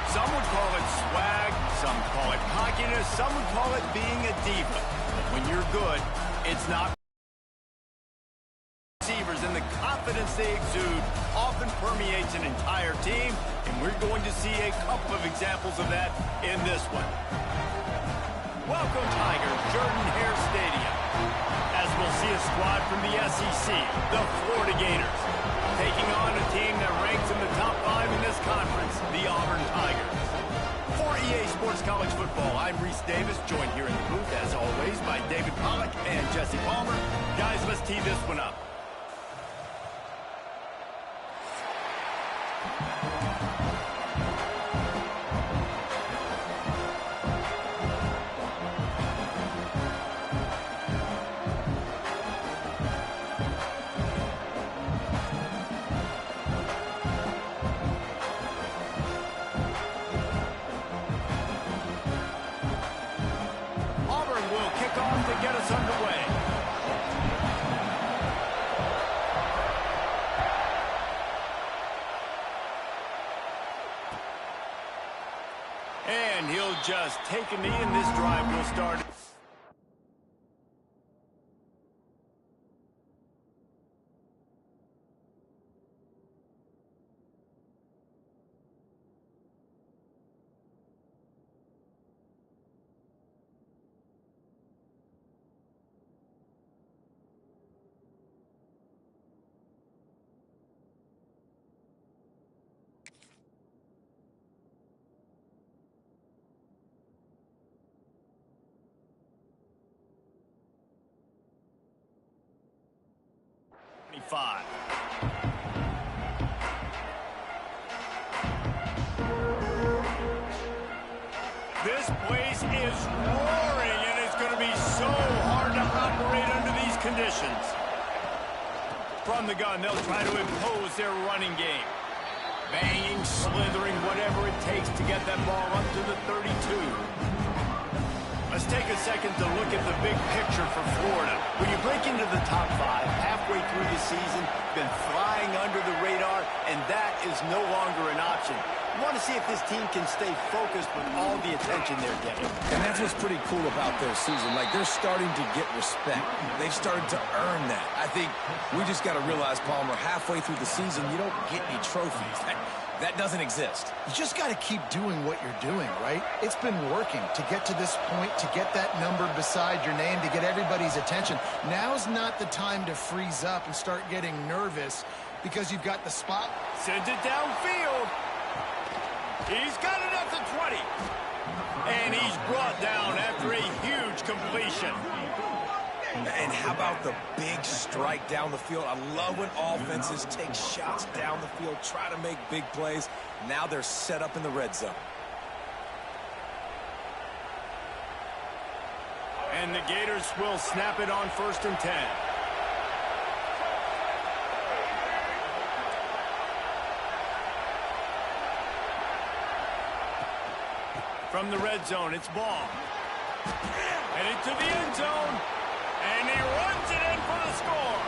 Some would call it swag, some call it cockiness, some would call it being a diva. But when you're good, it's not. Receivers and the confidence they exude often permeates an entire team, and we're going to see a couple of examples of that in this one. Welcome, Tigers, Jordan-Hare Stadium, as we'll see a squad from the SEC, the Florida Gators, taking on a team that ranks in the top 5 in this conference, the Auburn Tigers. For EA Sports College Football, I'm Reese Davis, joined here in the booth, as always, by David Pollack and Jesse Palmer. Guys, let's tee this one up. To get us underway. And he'll just take a knee, and this drive will start. This place is roaring, and it's going to be so hard to operate under these conditions. From the gun, they'll try to impose their running game. Banging, slithering, whatever it takes to get that ball up to the 32. Let's take a second to look at the big picture for Florida. When you break into the top 5, halfway through the season, been flying under the radar, and that is no longer an option. You want to see if this team can stay focused with all the attention they're getting. And that's what's pretty cool about their season. Like, they're starting to get respect. They've started to earn that. I think we just got to realize, Palmer, halfway through the season, you don't get any trophies. That doesn't exist. You just got to keep doing what you're doing, right? It's been working to get to this point, to get that number beside your name, to get everybody's attention. Now's not the time to freeze up and start getting nervous because you've got the spot. Sends it downfield. He's got it at the 20. And he's brought down after a huge completion. And how about the big strike down the field? I love when offenses take shots down the field, try to make big plays. Now they're set up in the red zone. And the Gators will snap it on 1st and 10. From the red zone, it's ball. Headed to the end zone. And he runs it in for the score.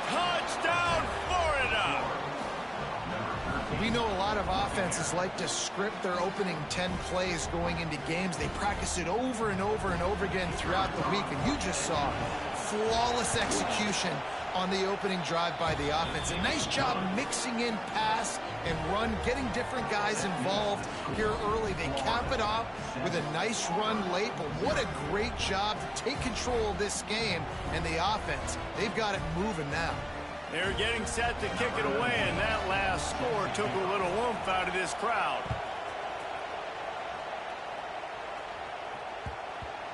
Touchdown, Florida. We know a lot of offenses like to script their opening 10 plays going into games. They practice it over and over and over again throughout the week. And you just saw flawless execution on the opening drive by the offense. A nice job mixing in pass and run, getting different guys involved here early. They cap it off with a nice run late, but what a great job to take control of this game. And the offense, they've got it moving now. They're getting set to kick it away, and that last score took a little oomph out of this crowd.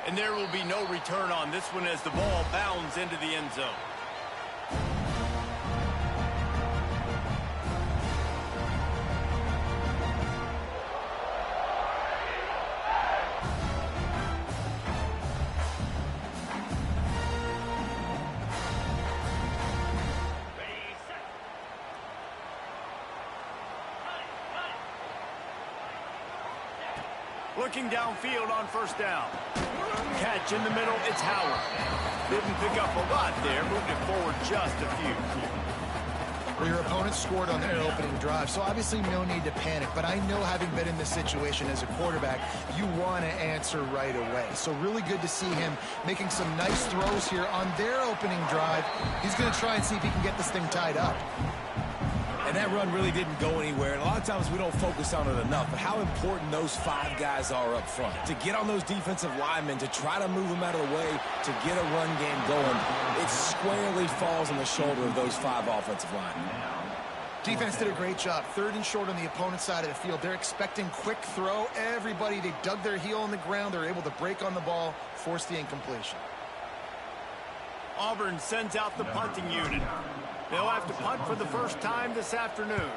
And there will be no return on this one as the ball bounds into the end zone. Looking downfield on 1st down. Catch in the middle, it's Howard. Didn't pick up a lot there, moved it forward just a few. Well, your opponent scored on their opening drive, so obviously no need to panic. But I know, having been in this situation as a quarterback, you want to answer right away. So really good to see him making some nice throws here on their opening drive. He's going to try and see if he can get this thing tied up. And that run really didn't go anywhere. And a lot of times we don't focus on it enough, but how important those 5 guys are up front. To get on those defensive linemen, to try to move them out of the way, to get a run game going, it squarely falls on the shoulder of those 5 offensive linemen. Defense did a great job. 3rd and short on the opponent's side of the field. They're expecting quick throw. Everybody, they dug their heel on the ground. They're able to break on the ball, force the incompletion. Auburn sends out the punting unit. They'll have to punt for the first time this afternoon.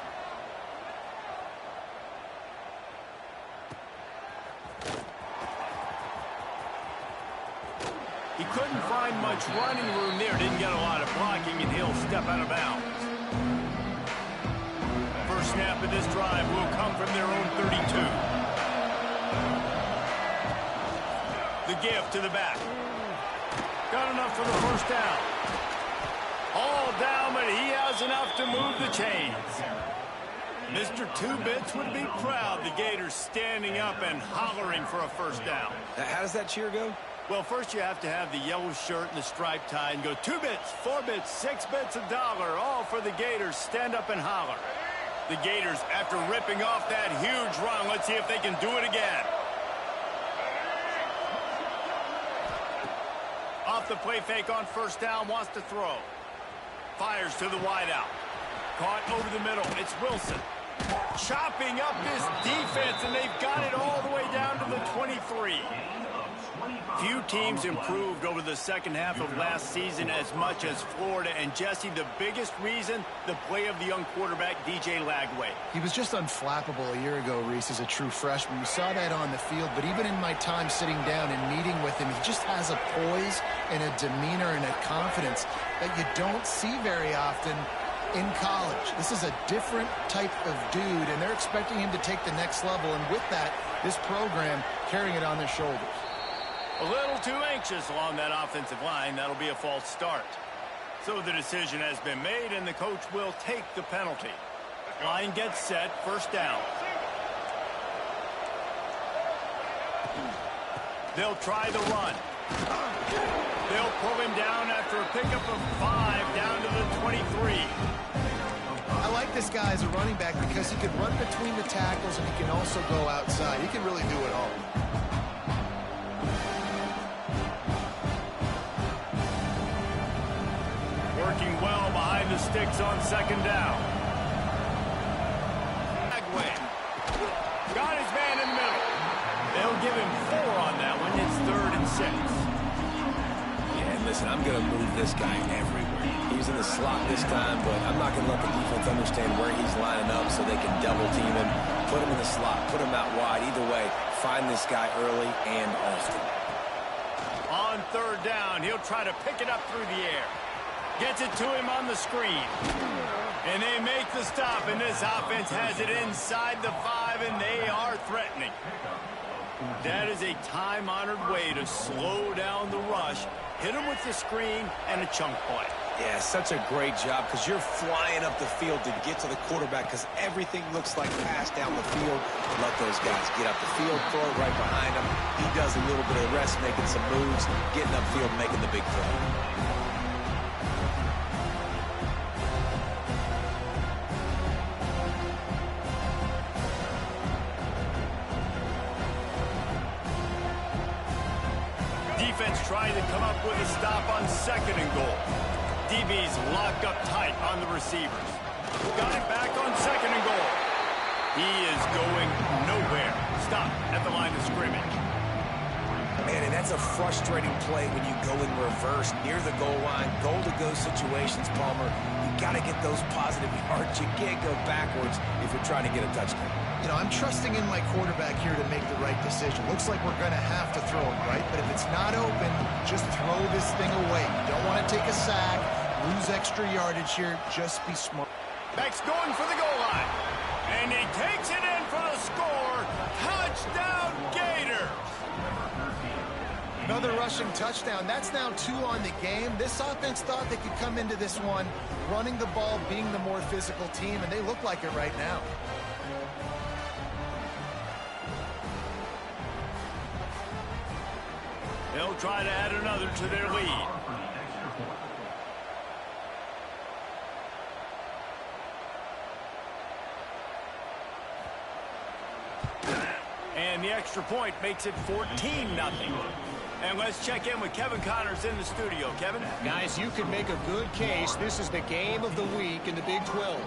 He couldn't find much running room there. Didn't get a lot of blocking, and he'll step out of bounds. First snap of this drive will come from their own 32. The give to the back. Got enough for the first down. All down, but he has enough to move the chains. Mr. Two-Bits would be proud. The Gators standing up and hollering for a first down. How does that cheer go? Well, first you have to have the yellow shirt and the striped tie and go 2 bits, 4 bits, 6 bits, $1, all for the Gators. Stand up and holler. The Gators, after ripping off that huge run, let's see if they can do it again. Off the play fake on first down, wants to throw. Fires to the wideout. Caught over the middle. It's Wilson. Chopping up this defense, and they've got it all the way down to the 23. Few teams improved over the second half of last season as much as Florida. And, Jesse, the biggest reason, the play of the young quarterback, DJ Lagway. He was just unflappable a year ago, Reese, as a true freshman. We saw that on the field, but even in my time sitting down and meeting with him, he just has a poise and a demeanor and a confidence that you don't see very often in college. This is a different type of dude, and they're expecting him to take the next level, and with that, this program carrying it on their shoulders. A little too anxious along that offensive line. That'll be a false start. So the decision has been made, and the coach will take the penalty. Line gets set, first down. They'll try the run. They'll pull him down after a pickup of 5 down to the 23. I like this guy as a running back because he can run between the tackles and he can also go outside. He can really do it all. Working well behind the sticks on second down. Lagway got his man in the middle. They'll give him 4 on that one. It's 3rd and 6. Yeah, and listen, I'm going to move this guy everywhere. He's in the slot this time, but I'm not going to let the defense understand where he's lining up so they can double team him, put him in the slot, put him out wide. Either way, find this guy early and often. On 3rd down, he'll try to pick it up through the air. Gets it to him on the screen. And they make the stop, and this offense has it inside the 5, and they are threatening. That is a time-honored way to slow down the rush, hit him with the screen, and a chunk play. Yeah, such a great job because you're flying up the field to get to the quarterback because everything looks like pass down the field. Let those guys get up the field, throw it right behind him. He does a little bit of rest, making some moves, getting upfield, making the big throw. Defense trying to come up with a stop on 2nd and goal. DB's locked up tight on the receivers. Got it back on 2nd and goal. He is going nowhere. Stop at the line of scrimmage. Man, and that's a frustrating play when you go in reverse near the goal line. Goal-to-go situations, Palmer. You got to get those positive yards. You can't go backwards if you're trying to get a touchdown. You know, I'm trusting in my quarterback here to make the right decision. Looks like we're going to have to throw it, right? But if it's not open, just throw this thing away. You don't want to take a sack, lose extra yardage here. Just be smart. Beck's going for the goal line. And he takes it in for the score. Touchdown, Gators. Now, another rushing touchdown. That's now 2 on the game. This offense thought they could come into this one running the ball, being the more physical team, and they look like it right now. They'll try to add another to their lead. And the extra point makes it 14-0. And let's check in with Kevin Connors in the studio. Kevin? Guys, you can make a good case. This is the game of the week in the Big 12.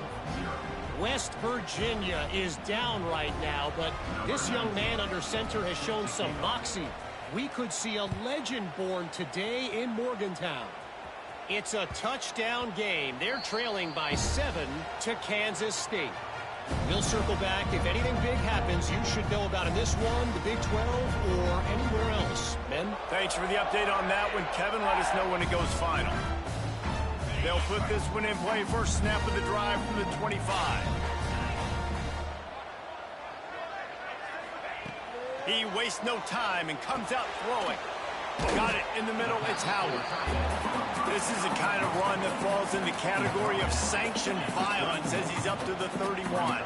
West Virginia is down right now, but this young man under center has shown some moxie. We could see a legend born today in Morgantown. It's a touchdown game. They're trailing by 7 to Kansas State. We'll circle back. If anything big happens, you should know about in this one, the Big 12, or anywhere else. Ben? Thanks for the update on that one, Kevin. Let us know when it goes final. They'll put this one in play. First snap of the drive from the 25. He wastes no time and comes out throwing. Got it in the middle. It's Howard. This is the kind of run that falls in the category of sanctioned violence as he's up to the 31.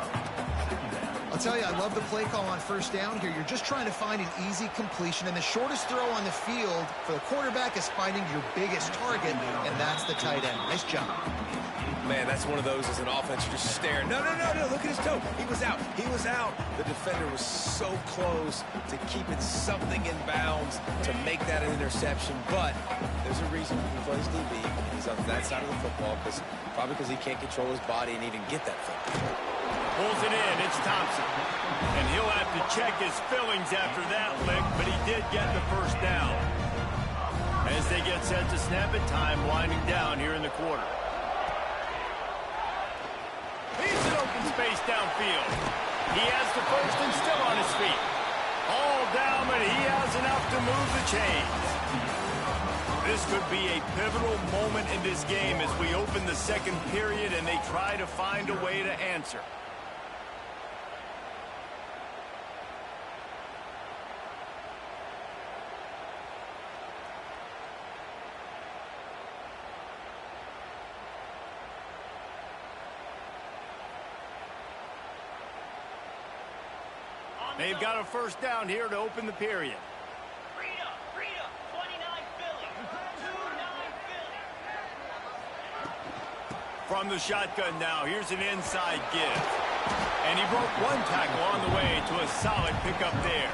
I'll tell you, I love the play call on first down here. You're just trying to find an easy completion, and the shortest throw on the field for the quarterback is finding your biggest target, and that's the tight end. Nice job. Man, that's one of those as an offense you're just staring. No, look at his toe. He was out. The defender was so close to keeping something in bounds to make that an interception, but there's a reason he plays DB. He's on that side of the football, probably because he can't control his body and even get that football. Pulls it in. It's Thompson. And he'll have to check his fillings after that lick, but he did get the first down. As they get set to snap it, time winding down here in the quarter. He's in open space downfield. He has the first and still on his feet. All down, but he has enough to move the chains. This could be a pivotal moment in this game as we open the second period and they try to find a way to answer. They've got a first down here to open the period. Rita, 29 Philly, 29 Philly. From the shotgun now, here's an inside give. And he broke one tackle on the way to a solid pickup there.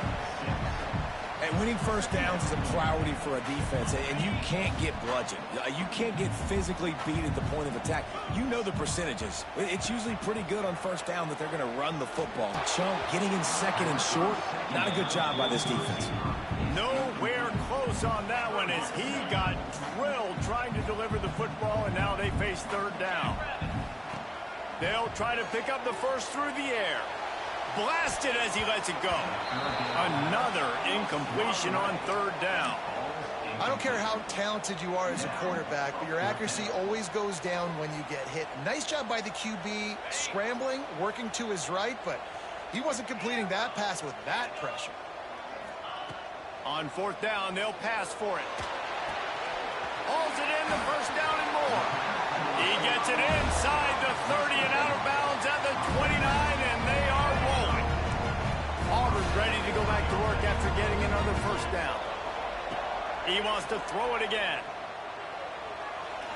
And winning first downs is a priority for a defense, and you can't get bludgeoned. You can't get physically beat at the point of attack. You know the percentages. It's usually pretty good on first down that they're going to run the football. Chunk getting in second and short, not a good job by this defense. Nowhere close on that one as he got drilled trying to deliver the football, and now they face third down. They'll try to pick up the first through the air. Blasted as he lets it go. Another incompletion on third down. I don't care how talented you are as a quarterback, but your accuracy always goes down when you get hit. Nice job by the QB scrambling, working to his right, but he wasn't completing that pass with that pressure. On fourth down, they'll pass for it. Hauls it in, the first down and more. He gets it inside the 30 and out of bounds at the 29, and they are rolling. Auburn's ready to go back to work after getting another first down. He wants to throw it again.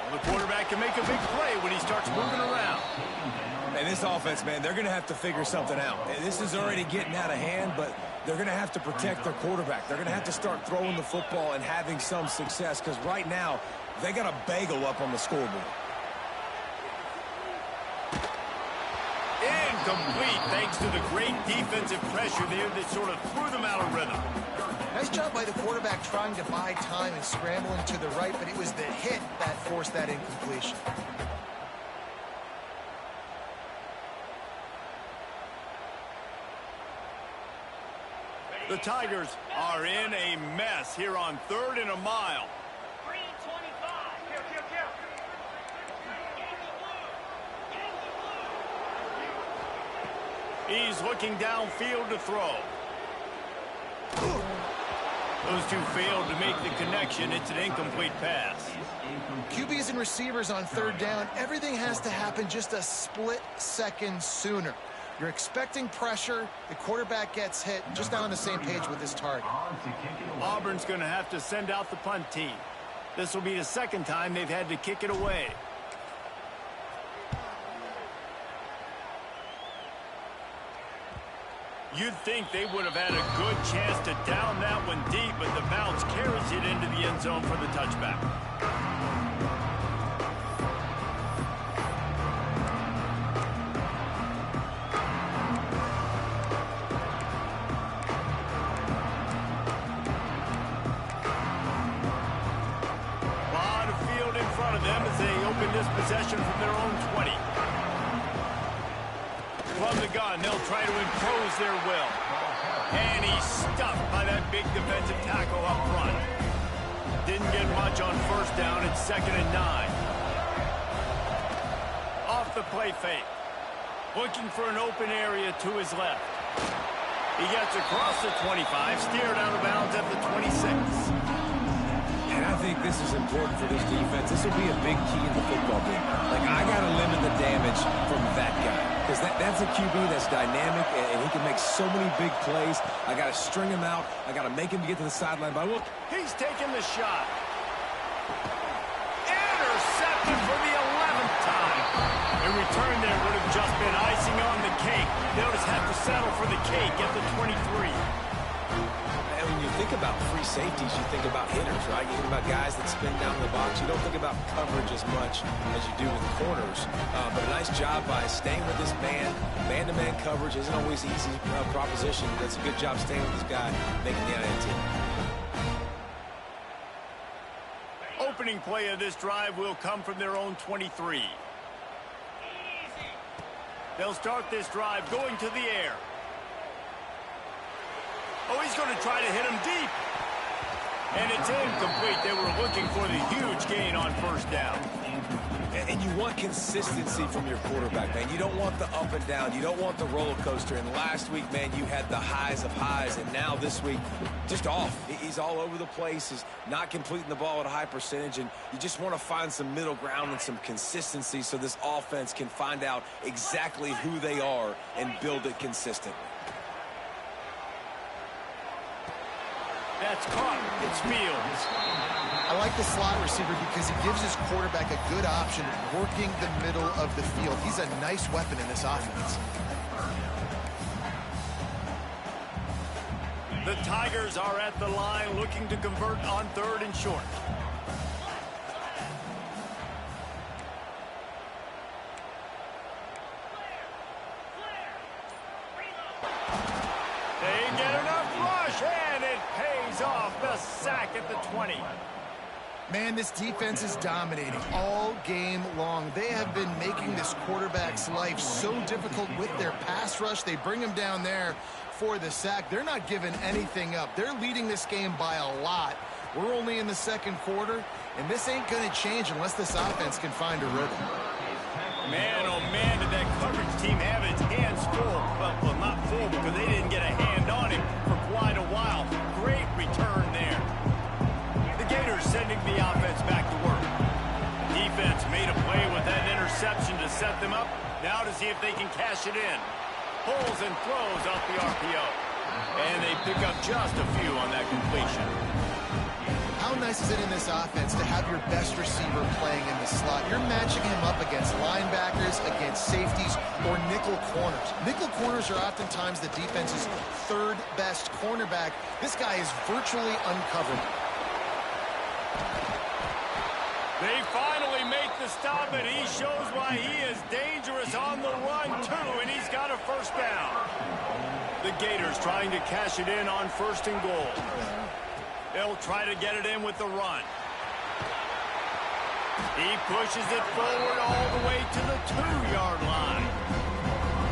Well, the quarterback can make a big play when he starts moving around. And this offense, man, they're going to have to figure something out. This is already getting out of hand, but they're going to have to protect their quarterback. They're going to have to start throwing the football and having some success because right now they got a bagel up on the scoreboard. Incomplete thanks to the great defensive pressure there that sort of threw them out of rhythm. Nice job by the quarterback trying to buy time and scrambling to the right, but it was the hit that forced that incompletion. The Tigers are in a mess here on third and a mile. 3 and 25. He's looking downfield to throw. Those two failed to make the connection. It's an incomplete pass. QBs and receivers on third down, everything has to happen just a split second sooner. You're expecting pressure, the quarterback gets hit, just not on the same page with his target. Auburn's going to have to send out the punt team. This will be the second time they've had to kick it away. You'd think they would have had a good chance to down that one deep, but the bounce carries it into the end zone for the touchback. Lot of field in front of them as they open this possession from their own 20. From the gun, they'll try to impose their will. And he's stuffed by that big defensive tackle up front. Didn't get much on first down. It's 2nd and 9. Off the play fake. Looking for an open area to his left. He gets across the 25, steered out of bounds at the 26. And I think this is important for this defense. This will be a big key in the football game. Like, I got to limit the damage from that guy. Because that's a QB that's dynamic, and he can make so many big plays. I got to string him out. I got to make him get to the sideline. But look, he's taking the shot. Intercepted for the 11th time. A return there would have just been icing on the cake. They'll just have to settle for the cake at the 23. And when you think about free safeties, you think about hitters, right? You think about guys that spin down the box. You don't think about coverage as much as you do with corners. But a nice job by staying with this man. Man-to-man coverage isn't always easy proposition. That's a good job staying with this guy, making the INT. Opening play of this drive will come from their own 23. They'll start this drive going to the air. Oh, he's going to try to hit him deep. And it's incomplete. They were looking for the huge gain on first down. And you want consistency from your quarterback, man. You don't want the up and down. You don't want the roller coaster. And last week, man, you had the highs of highs. And now this week, just off. He's all over the place. He's not completing the ball at a high percentage. And you just want to find some middle ground and some consistency so this offense can find out exactly who they are and build it consistently. That's caught. It's Fields. I like the slot receiver because he gives his quarterback a good option working the middle of the field. He's a nice weapon in this offense. The Tigers are at the line looking to convert on 3rd and short. They get enough rush, and it pays off. The sack at the 20. Man, this defense is dominating all game long. They have been making this quarterback's life so difficult with their pass rush. They bring him down there for the sack. They're not giving anything up. They're leading this game by a lot. We're only in the 2nd quarter, and this ain't going to change unless this offense can find a rhythm. Man, oh man, did that coverage team have its hands full. Well, not full because they didn't get a hand on him for quite a while. Great return there. The Gators sending the offense back to work. Defense made a play with that interception to set them up. Now to see if they can cash it in. Pulls and throws off the RPO. And they pick up just a few on that completion. How nice is it in this offense to have your best receiver playing in the slot? You're matching him up against linebackers, against safeties, or nickel corners. Nickel corners are oftentimes the defense's 3rd best cornerback. This guy is virtually uncoverable. They finally make the stop, and he shows why he is dangerous on the run, too, and he's got a first down. The Gators trying to cash it in on 1st and goal. They'll try to get it in with the run. He pushes it forward all the way to the 2-yard line.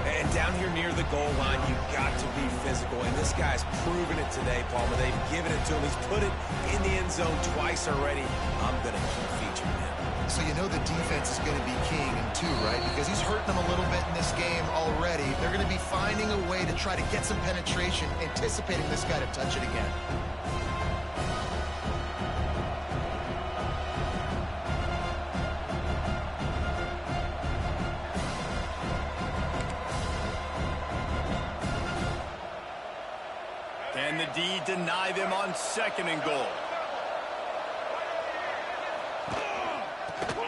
And down here near the goal line, you've got to be physical. And this guy's proven it today, Palmer. They've given it to him. He's put it in the end zone twice already. I'm going to keep featuring him. So you know the defense is going to be keying him too, right? Because he's hurting them a little bit in this game already. They're going to be finding a way to try to get some penetration, anticipating this guy to touch it again. Can the D deny them on 2nd and goal?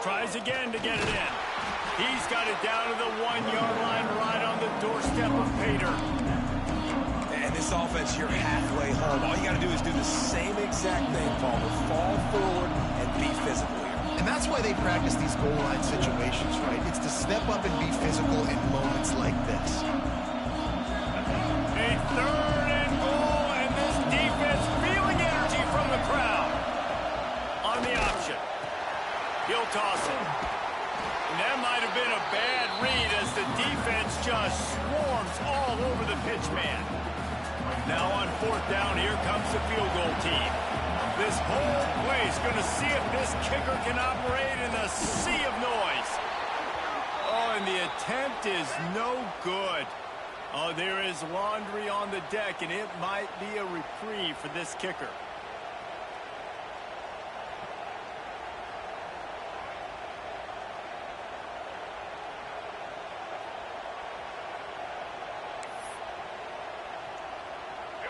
Tries again to get it in. He's got it down to the 1-yard line right on the doorstep of Pater. And this offense, you're halfway home. All you got to do is do the same exact thing, Palmer. Fall forward and be physical here. And that's why they practice these goal line situations, right? It's to step up and be physical in moments like this. A 3rd and goal, and this defense feeling energy from the crowd. On the option. He'll toss it. And that might have been a bad read as the defense just swarms all over the pitch man. Now on 4th down, here comes the field goal team. This whole place going to see if this kicker can operate in the sea of noise. Oh, and the attempt is no good. Oh, there is laundry on the deck, and it might be a reprieve for this kicker.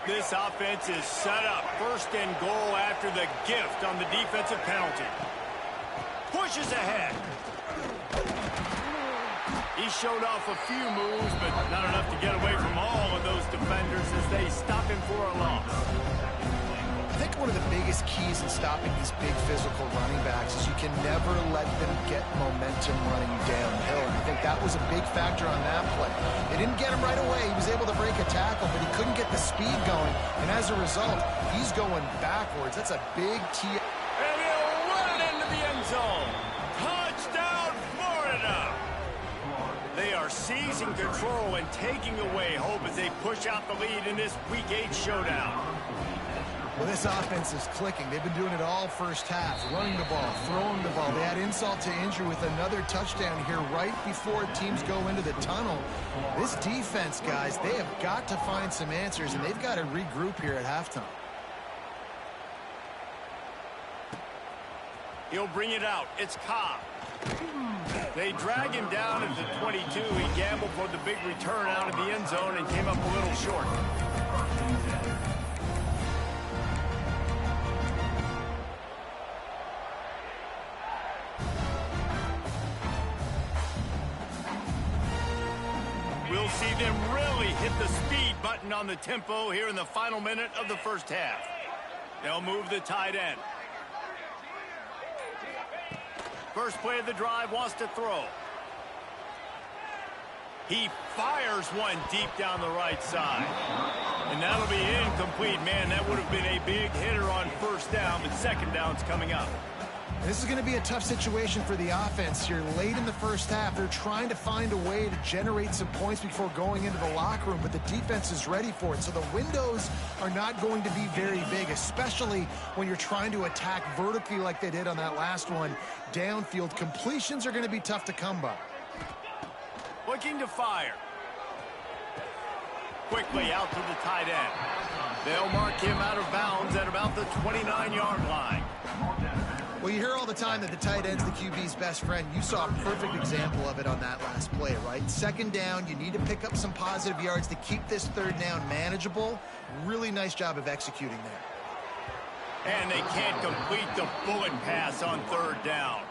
This offense is set up. 1st and goal after the gift on the defensive penalty. Pushes ahead. He showed off a few moves, but not enough to get away from all of those defenders as they stop him for a loss. I think one of the biggest keys in stopping these big physical running backs is you can never let them get momentum running downhill. And I think that was a big factor on that play. They didn't get him right away. He was able to break a tackle, but he couldn't get the speed going. And as a result, he's going backwards. That's a big T. And he'll run it into the end zone. Touchdown, Florida! They are seizing control and taking away hope as they push out the lead in this Week 8 showdown. Well, this offense is clicking. They've been doing it all first half, running the ball, throwing the ball. They add insult to injury with another touchdown here right before teams go into the tunnel. This defense, guys, they have got to find some answers, and they've got to regroup here at halftime. He'll bring it out. It's Cobb. They drag him down at the 22. He gambled for the big return out of the end zone and came up a little short. We'll see them really hit the speed button on the tempo here in the final minute of the first half. They'll move the tight end. First play of the drive, wants to throw. He fires one deep down the right side. And that'll be incomplete. Man, that would have been a big hitter on 1st down, but 2nd down's coming up. This is going to be a tough situation for the offense here. Late in the first half, they're trying to find a way to generate some points before going into the locker room, but the defense is ready for it. So the windows are not going to be very big, especially when you're trying to attack vertically like they did on that last one. Downfield completions are going to be tough to come by. Looking to fire. Quickly out to the tight end. They'll mark him out of bounds at about the 29-yard line. Well, you hear all the time that the tight end's the QB's best friend. You saw a perfect example of it on that last play, right? 2nd down, you need to pick up some positive yards to keep this 3rd down manageable. Really nice job of executing there. And they can't complete the bullet pass on 3rd down.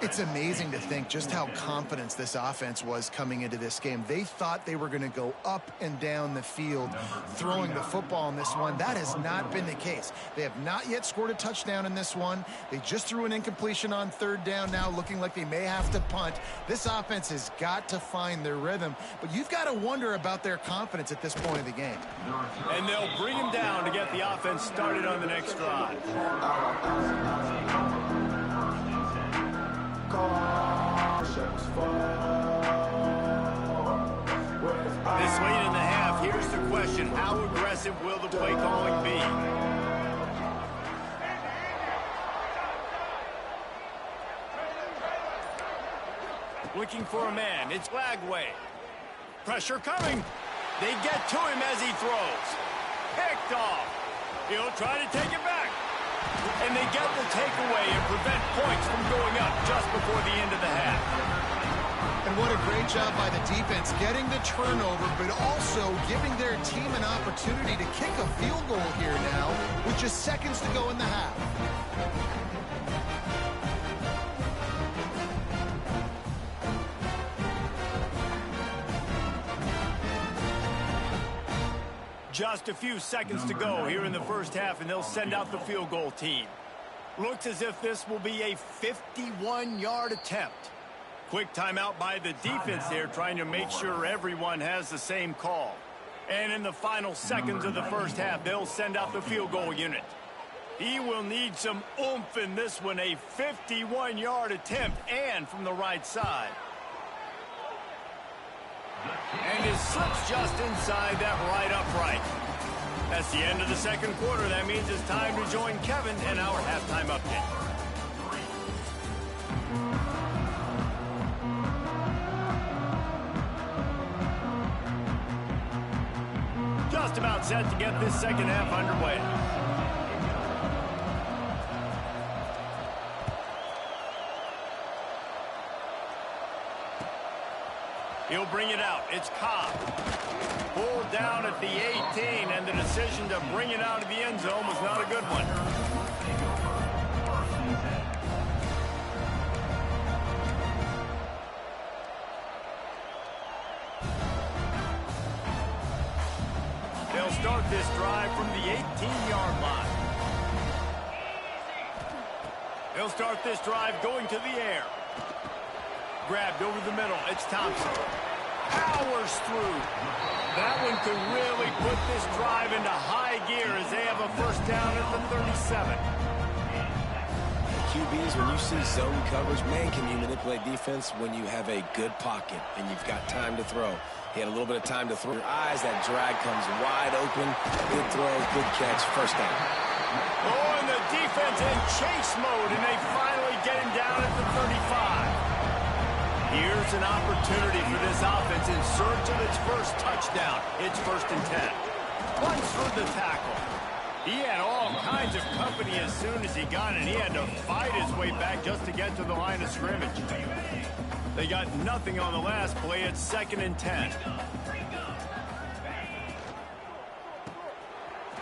It's amazing to think just how confident this offense was coming into this game. They thought they were going to go up and down the field throwing the football in this one. That has not been the case. They have not yet scored a touchdown in this one. They just threw an incompletion on 3rd down now, looking like they may have to punt. This offense has got to find their rhythm, but you've got to wonder about their confidence at this point of the game. And they'll bring him down to get the offense started on the next drive. This late in the half, here's the question. How aggressive will the play calling be? Looking for a man. It's Lagway. Pressure coming. They get to him as he throws. Picked off. He'll try to take it back. And they get the takeaway and prevent points from going up just before the end of the half. And what a great job by the defense getting the turnover, but also giving their team an opportunity to kick a field goal here now with just seconds to go in the half. Just a few seconds to go here in the first half, and they'll send out the field goal team. Looks as if this will be a 51-yard attempt. Quick timeout by the defense here, trying to make sure everyone has the same call. And in the final seconds of the first half, they'll send out the field goal unit. He will need some oomph in this one, a 51-yard attempt, and from the right side. And his slips just inside that right upright. That's the end of the second quarter. That means it's time to join Kevin in our halftime update. Just about set to get this second half underway. He'll bring it out. It's Cobb. Pulled down at the 18, and the decision to bring it out of the end zone was not a good one. They'll start this drive from the 18-yard line. They'll start this drive going to the air. Grabbed over the middle. It's Thompson. Powers through. That one could really put this drive into high gear as they have a first down at the 37. QBs, when you see zone coverage, man, can you manipulate defense when you have a good pocket and you've got time to throw. He had a little bit of time to throw. Your eyes, that drag comes wide open. Good throw, good catch, first down. Oh, and the defense in chase mode, and they finally get him down at the 35. Here's an opportunity for this offense in search of its first touchdown. It's 1st and 10. Punts for the tackle. He had all kinds of company as soon as he got it. He had to fight his way back just to get to the line of scrimmage. They got nothing on the last play. It's 2nd and 10.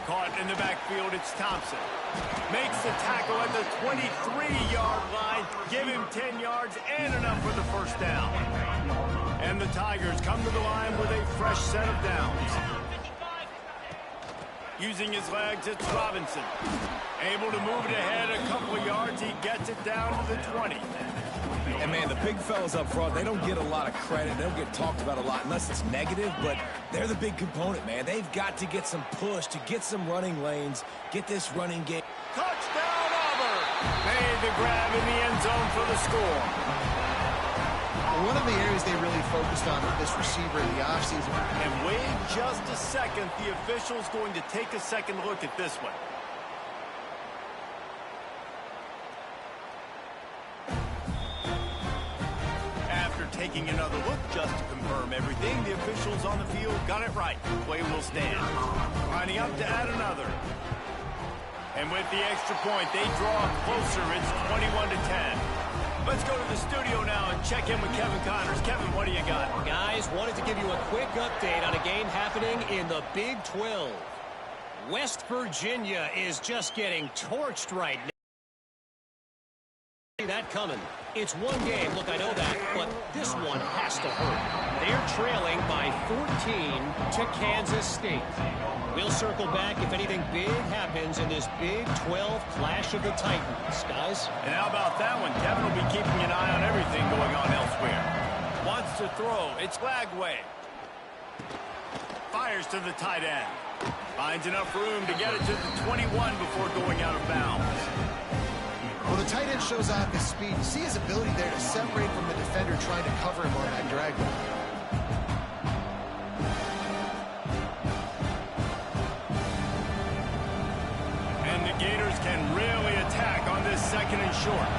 Caught in the backfield, it's Thompson. Makes the tackle at the 23-yard line. Give him 10 yards and enough for the first down. And the Tigers come to the line with a fresh set of downs. Using his legs, it's Robinson. Able to move it ahead a couple of yards. He gets it down to the 20. And, man, the big fellas up front, they don't get a lot of credit. They don't get talked about a lot unless it's negative, but they're the big component, man. They've got to get some push to get some running lanes, get this running game. Touchdown, Auburn! Made the grab in the end zone for the score. One of the areas they really focused on with this receiver in the offseason. And wait just a second. The official's going to take a second look at this one. Taking another look just to confirm everything, the officials on the field got it right. Play will stand. Lining up to add another. And with the extra point, they draw closer. It's 21 to 10. Let's go to the studio now and check in with Kevin Connors. Kevin, what do you got? Guys, wanted to give you a quick update on a game happening in the Big 12. West Virginia is just getting torched right now. That coming. It's one game. Look, I know that, but this one has to hurt. They're trailing by 14 to Kansas State. We'll circle back if anything big happens in this Big 12 clash of the Titans, guys. And how about that one? Kevin will be keeping an eye on everything going on elsewhere. Wants to throw. It's Lagway. Fires to the tight end. Finds enough room to get it to the 21 before going out of bounds. Well, the tight end shows off his speed. You see his ability there to separate from the defender trying to cover him on that drag. And the Gators can really attack on this 2nd and short.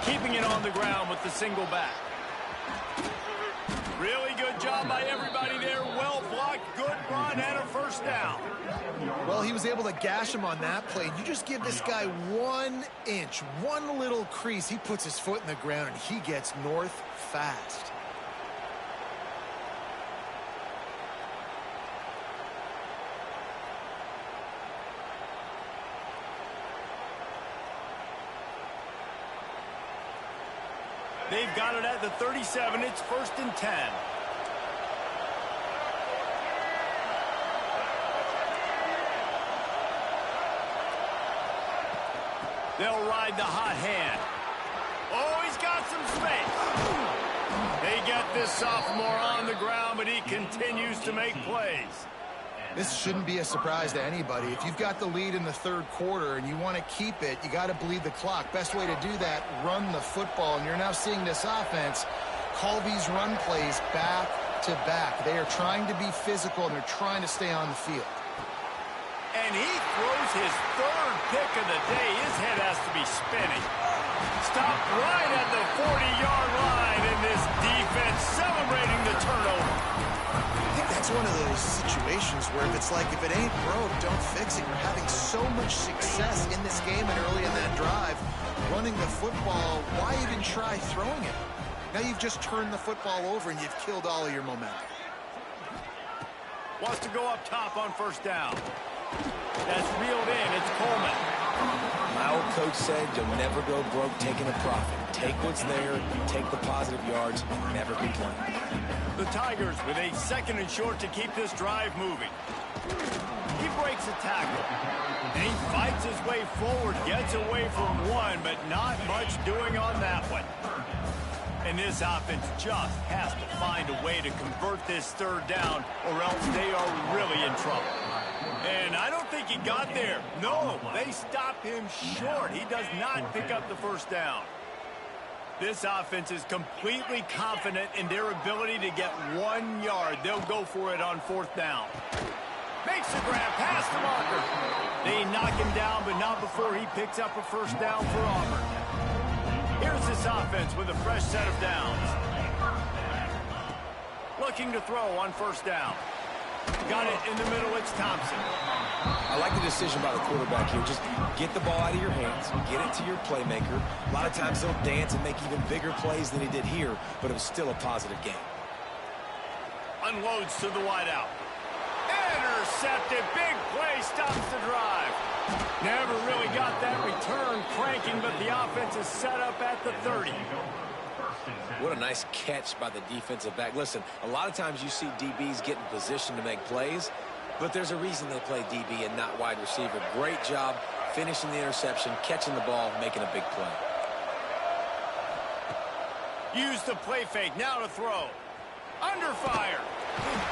Keeping it on the ground with the single back. Really good job by everybody there. Well blocked, good run, and a first first down. Well, he was able to gash him on that play. You just give this guy 1 inch, one little crease. He puts his foot in the ground, and he gets north fast. They've got it at the 37. It's 1st and 10. They'll ride the hot hand. Oh, he's got some space. They get this sophomore on the ground, but he continues to make plays. This shouldn't be a surprise to anybody. If you've got the lead in the third quarter and you want to keep it, you got to bleed the clock. Best way to do that, run the football. And you're now seeing this offense call these run plays back to back. They are trying to be physical, and they're trying to stay on the field. And he throws his third pick of the day. His head has to be spinning. Stopped right at the 40-yard line, and this defense celebrating the turnover. I think that's one of those situations where if it ain't broke, don't fix it. You're having so much success in this game and early in that drive, running the football. Why even try throwing it? Now you've just turned the football over and you've killed all of your momentum. Wants to go up top on first down. That's reeled in. It's Coleman. My old coach said you'll never go broke taking a profit. Take what's there, take the positive yards, and never complain. The Tigers with a 2nd and short to keep this drive moving. He breaks a tackle. And he fights his way forward, gets away from one, but not much doing on that one. And this offense just has to find a way to convert this 3rd down, or else they are really in trouble. And I don't think he got there. No, they stop him short. He does not pick up the first down. This offense is completely confident in their ability to get 1 yard. They'll go for it on 4th down. Makes the grab past the marker. They knock him down, but not before he picks up a first down for Auburn. Here's this offense with a fresh set of downs. Looking to throw on first down. Got it in the middle. It's Thompson. I like the decision by the quarterback here. Just get the ball out of your hands, get it to your playmaker. A lot of times he'll dance and make even bigger plays than he did here, but it was still a positive game. Unloads to the wideout. Intercepted. Big play stops the drive. Never really got that return cranking, but the offense is set up at the 30. What a nice catch by the defensive back. Listen, a lot of times you see DBs get in position to make plays, but there's a reason they play DB and not wide receiver. Great job finishing the interception, catching the ball, making a big play. Use the play fake. Now to throw. Under fire.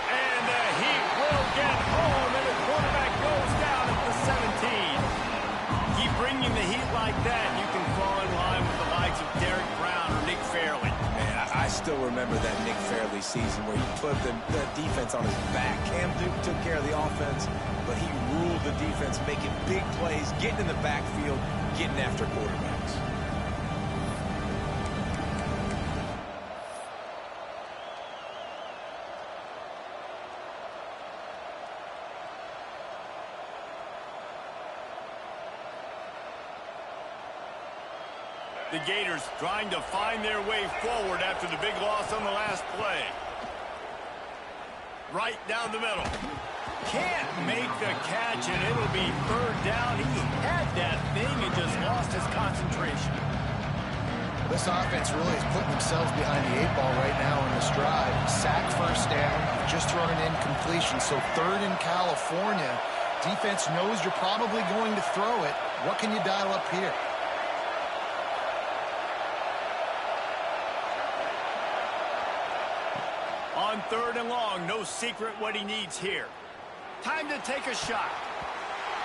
And the Heat will get home, and the quarterback goes down at the 17. Keep bringing the heat like that, you can fall in line with the likes of Derek Brown or Nick Fairley. Man, I still remember that Nick Fairley season where he put the defense on his back. Cam Duke took care of the offense, but he ruled the defense, making big plays, getting in the backfield, getting after quarterbacks. The Gators trying to find their way forward after the big loss on the last play. Right down the middle. Can't make the catch, and it'll be 3rd down. He had that thing and just lost his concentration. This offense really is putting themselves behind the 8 ball right now in this drive. Sack first down, just thrown an incompletion. So 3rd in California. Defense knows you're probably going to throw it. What can you dial up here? On 3rd and long, no secret what he needs here. Time to take a shot.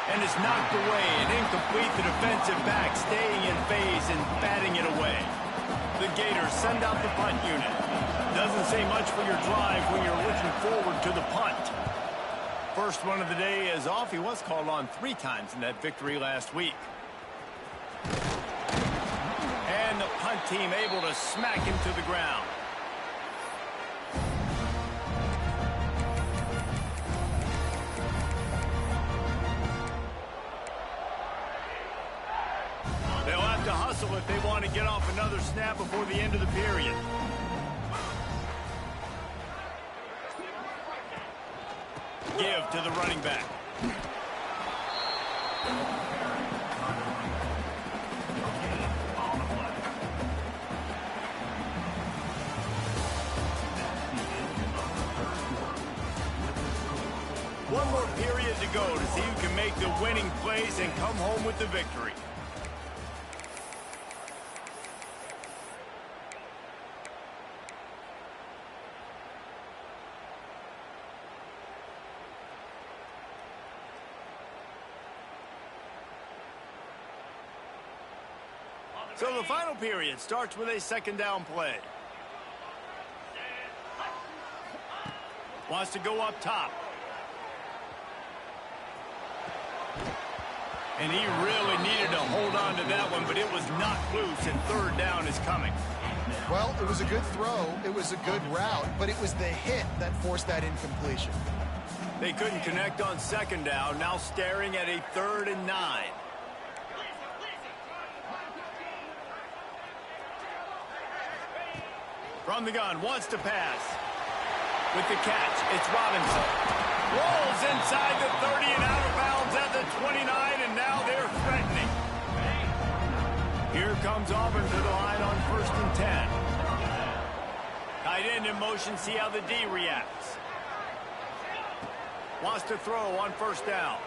And it's knocked away and incomplete. The defensive back staying in phase and batting it away. The Gators send out the punt unit. Doesn't say much for your drive when you're looking forward to the punt. First one of the day is off. He was called on 3 times in that victory last week. And the punt team able to smack him to the ground. if they want to get off another snap before the end of the period. Give to the running back. One more period to go to see who can make the winning plays and come home with the victory. So the final period starts with a second down play. Wants to go up top. And he really needed to hold on to that one, but it was knocked loose, and third down is coming. Well, it was a good throw. It was a good route, but it was the hit that forced that incompletion. They couldn't connect on second down, now staring at a 3rd and 9. From the gun, wants to pass. With the catch, it's Robinson. Rolls inside the 30 and out of bounds at the 29, and now they're threatening. Here comes Auburn to the line on 1st and 10. Tight end in motion, see how the D reacts. Wants to throw on 1st down.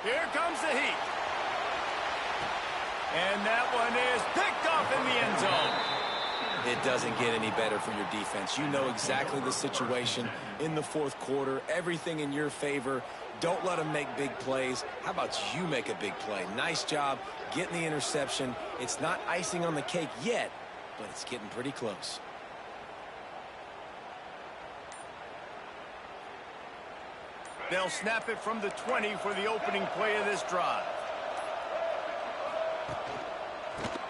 Here comes the heat. And that one is picked off in the end zone. It doesn't get any better for your defense. You know exactly the situation in the 4th quarter. Everything in your favor. Don't let them make big plays. How about you make a big play? Nice job getting the interception. It's not icing on the cake yet, but it's getting pretty close. They'll snap it from the 20 for the opening play of this drive.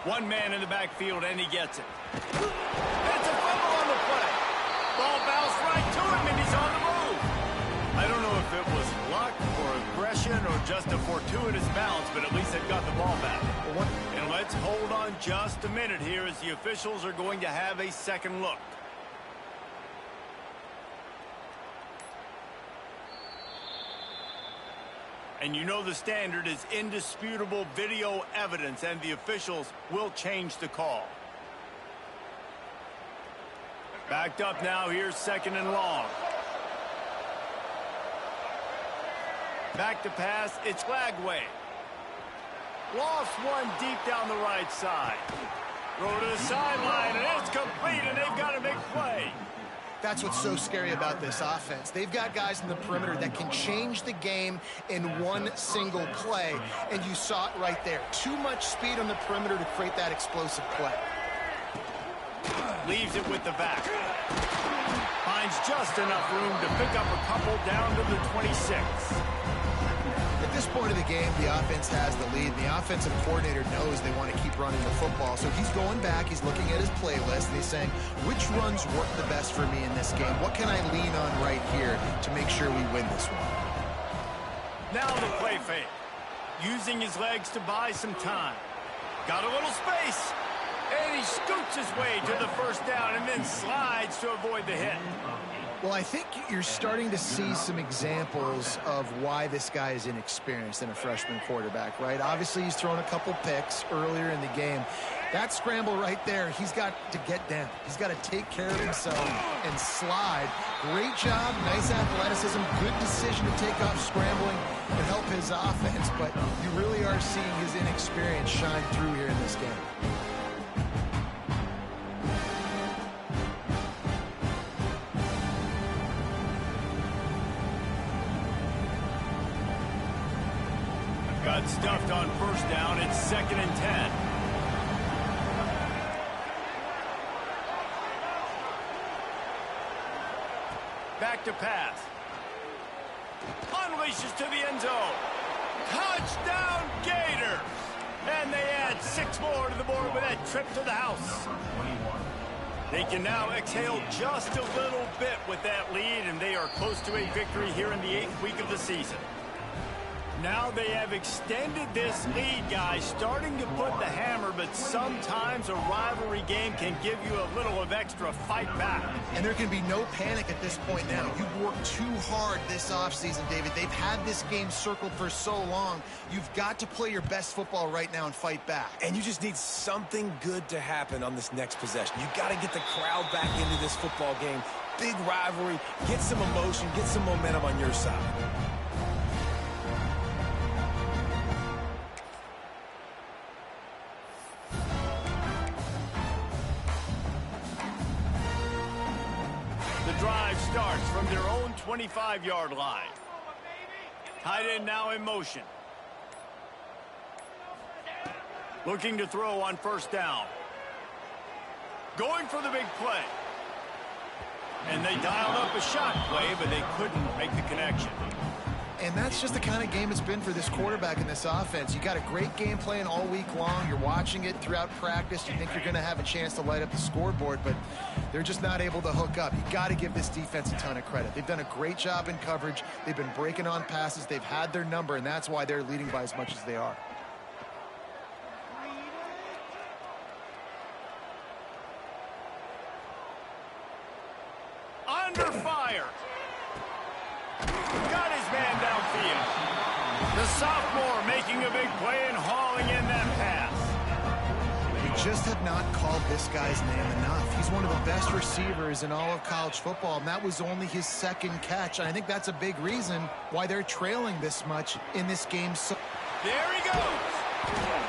One man in the backfield, and he gets it. It's a fumble on the play. Ball bounced right to him, and he's on the move. I don't know if it was luck or aggression or just a fortuitous bounce, but at least they've got the ball back. And let's hold on just a minute here as the officials are going to have a second look. And you know the standard is indisputable video evidence, and the officials will change the call. Backed up now, here's 2nd and long. Back to pass, it's Lagway. Lost one deep down the right side. Throw to the sideline, and it's complete, and they've got a big play. That's what's so scary about this offense. They've got guys in the perimeter that can change the game in one single play, and you saw it right there. Too much speed on the perimeter to create that explosive play. Leaves it with the back. Finds just enough room to pick up a couple down to the 26. At this point of the game, the offense has the lead. The offensive coordinator knows they want to keep running the football, so he's going back, he's looking at his playlist, and he's saying, which runs work the best for me in this game? What can I lean on right here to make sure we win this one? Now the play fake. Using his legs to buy some time. Got a little space. And he scoots his way to the 1st down and then slides to avoid the hit. Well, I think you're starting to see some examples of why this guy is inexperienced in a freshman quarterback, right? Obviously, he's thrown a couple picks earlier in the game. That scramble right there, he's got to get down. He's got to take care of himself and slide. Great job, nice athleticism, good decision to take off scrambling to help his offense, but you really are seeing his inexperience shine through here in this game. Got stuffed on 1st down. It's 2nd and 10. Back to pass. Unleashes to the end zone. Touchdown Gators! And they add 6 more to the board with that trip to the house. They can now exhale just a little bit with that lead, and they are close to a victory here in the 8th week of the season. Now they have extended this lead, guys, starting to put the hammer, but sometimes a rivalry game can give you a little of extra fight back. And there can be no panic at this point now. You've worked too hard this offseason, David. They've had this game circled for so long. You've got to play your best football right now and fight back. And you just need something good to happen on this next possession. You got to get the crowd back into this football game. Big rivalry, get some emotion, get some momentum on your side. Drive starts from their own 25-yard line. Tight end now in motion. Looking to throw on first down. Going for the big play. And they dialed up a shot play, but they couldn't make the connection. And that's just the kind of game it's been for this quarterback in this offense. You got a great game plan all week long. You're watching it throughout practice. You think you're going to have a chance to light up the scoreboard, but they're just not able to hook up. You got to give this defense a ton of credit. They've done a great job in coverage. They've been breaking on passes. They've had their number, and that's why they're leading by as much as they are. Under fire. Got his man downfield. The sophomore making a big play and hauling in that pass. They just have not called this guy's name enough. He's one of the best receivers in all of college football, and that was only his second catch. And I think that's a big reason why they're trailing this much in this game. There he goes.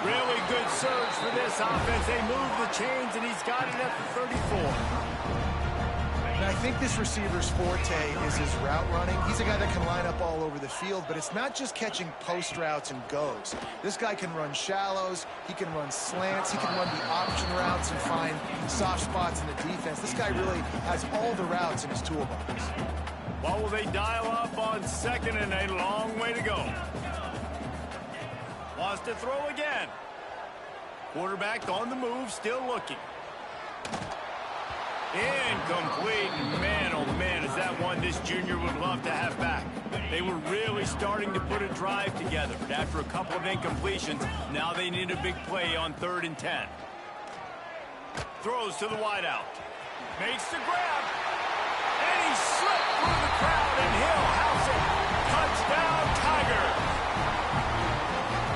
Really good surge for this offense. They move the chains, and he's got it at the 34. And I think this receiver's forte is his route running. He's a guy that can line up all over the field, but it's not just catching post routes and goes. This guy can run shallows, he can run slants, he can run the option routes and find soft spots in the defense. This guy really has all the routes in his toolbox. What will they dial up on second, and a long way to go? Wants to throw again. Quarterback on the move, still looking. Incomplete. Man, oh man, is that one this junior would love to have back. They were really starting to put a drive together, but after a couple of incompletions, now they need a big play on 3rd and 10. Throws to the wideout. Makes the grab. And he slipped through the crowd, and he'll house it. Touchdown, Tigers.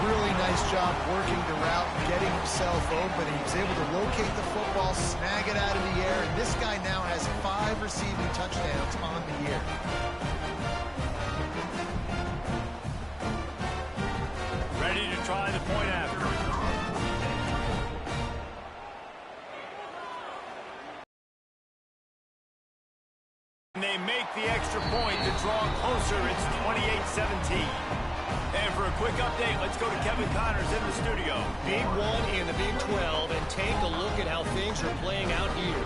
Really nice job working the route, getting himself open, and he was able to locate the football, snag it out of the air, and this guy now has 5 receiving touchdowns on the year. Ready to try the point after. And they make the extra point to draw closer. It's 28-17. And for a quick update, let's go to Kevin Connors in the studio. Big one in the Big 12, and take a look at how things are playing out here.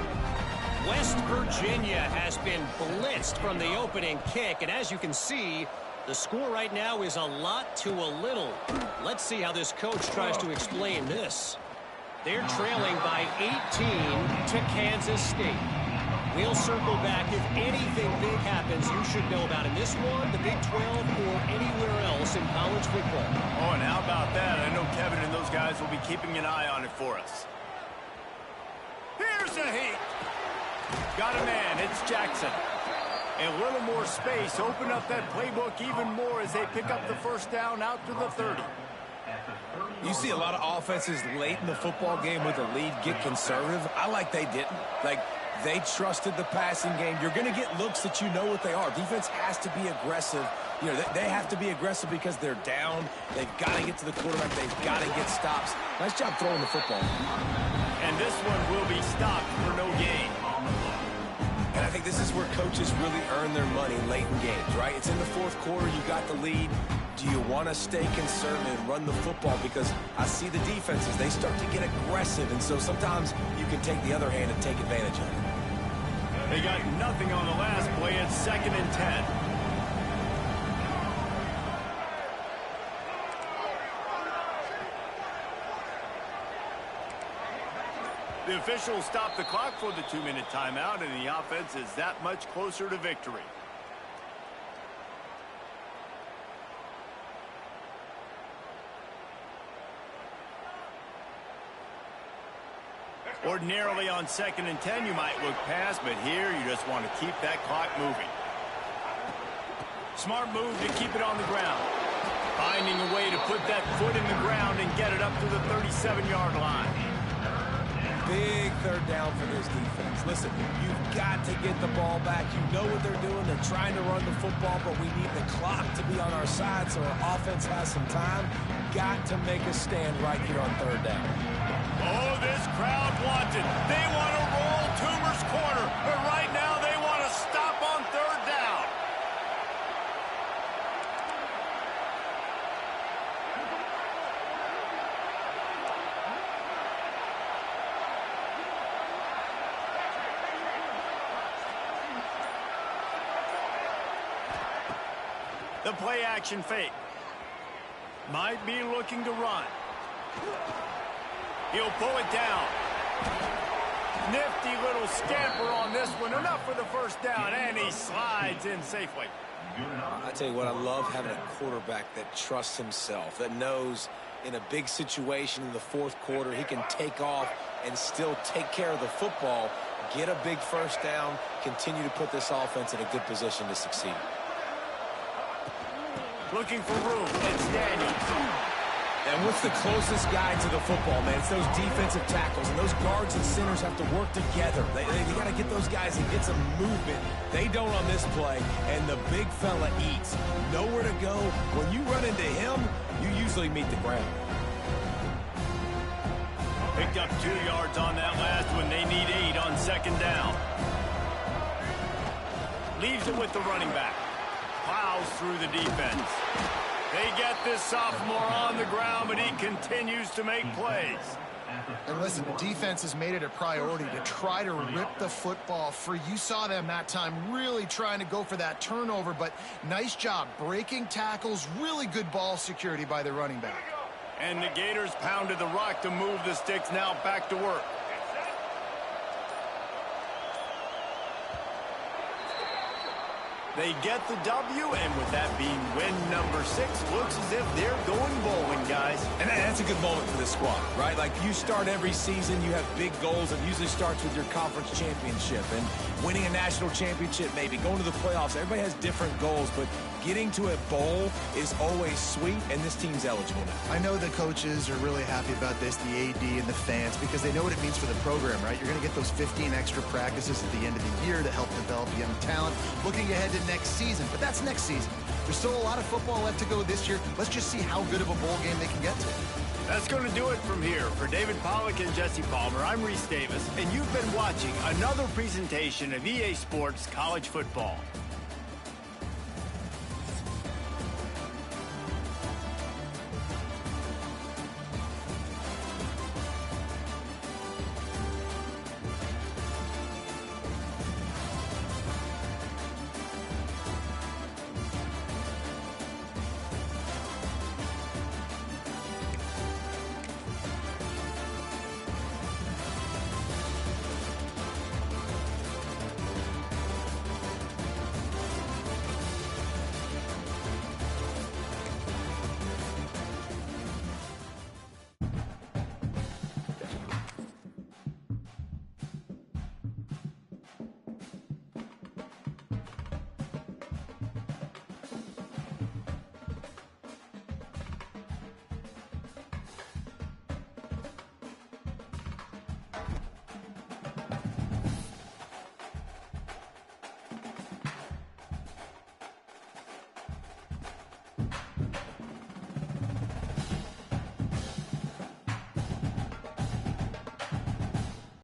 West Virginia has been blitzed from the opening kick, and as you can see, the score right now is a lot to a little. Let's see how this coach tries to explain this. They're trailing by 18 to Kansas State. We'll circle back. If anything big happens, you should know about in this one, the Big 12, or anywhere else in college football. Oh, and how about that? I know Kevin and those guys will be keeping an eye on it for us. Here's a heat. Got a man. It's Jackson. A little more space. Open up that playbook even more as they pick up the first down out to the 30. You see a lot of offenses late in the football game with a lead get conservative. I like they didn't. They trusted the passing game. You're going to get looks that you know what they are. Defense has to be aggressive. You know, they have to be aggressive because they're down. They've got to get to the quarterback. They've got to get stops. Nice job throwing the football. And this one will be stopped for no gain. And I think this is where coaches really earn their money late in games, right? It's in the 4th quarter. You got the lead. Do you want to stay conservative and run the football? Because I see the defenses, they start to get aggressive. And so sometimes you can take the other hand and take advantage of it. They got nothing on the last play. It's 2nd and 10. The officials stop the clock for the 2-minute timeout, and the offense is that much closer to victory. Ordinarily on 2nd and 10, you might look past, but here you just want to keep that clock moving. Smart move to keep it on the ground. Finding a way to put that foot in the ground and get it up to the 37-yard line. Big third down for this defense. Listen, you've got to get the ball back. You know what they're doing. They're trying to run the football, but we need the clock to be on our side so our offense has some time. Got to make a stand right here on third down. Oh, this crowd wants it. They want to roll Toomer's corner, but right now they want to stop on third down. The play action fake. Might be looking to run. He'll pull it down. Nifty little scamper on this one. Enough for the first down, and he slides in safely. I tell you what, I love having a quarterback that trusts himself, that knows in a big situation in the fourth quarter he can take off and still take care of the football, get a big first down, continue to put this offense in a good position to succeed. Looking for room. It's Daniels. And what's the closest guy to the football, man? It's those defensive tackles, and those guards and centers have to work together. They got to get those guys and get some movement. They don't on this play, and the big fella eats. Nowhere to go. When you run into him, you usually meet the ground. Picked up 2 yards on that last one. They need 8 on 2nd down. Leaves it with the running back. Plows through the defense. They get this sophomore on the ground, but he continues to make plays. And listen, the defense has made it a priority to try to rip the football free. You saw them that time really trying to go for that turnover, but nice job breaking tackles. Really good ball security by the running back. And the Gators pounded the rock to move the sticks. Now back to work. They get the W, and with that being win number 6, looks as if they're going bowling, guys. And that's a good moment for this squad, right? Like, you start every season, you have big goals. It usually starts with your conference championship and winning a national championship, maybe going to the playoffs. Everybody has different goals, but getting to a bowl is always sweet, and this team's eligible now. I know the coaches are really happy about this, the AD and the fans, because they know what it means for the program, right? You're going to get those 15 extra practices at the end of the year to help develop young talent. Looking ahead to next season, but that's next season. There's still a lot of football left to go this year. Let's just see how good of a bowl game they can get to. That's going to do it from here. For David Pollack and Jesse Palmer, I'm Reese Davis, and you've been watching another presentation of EA Sports College Football.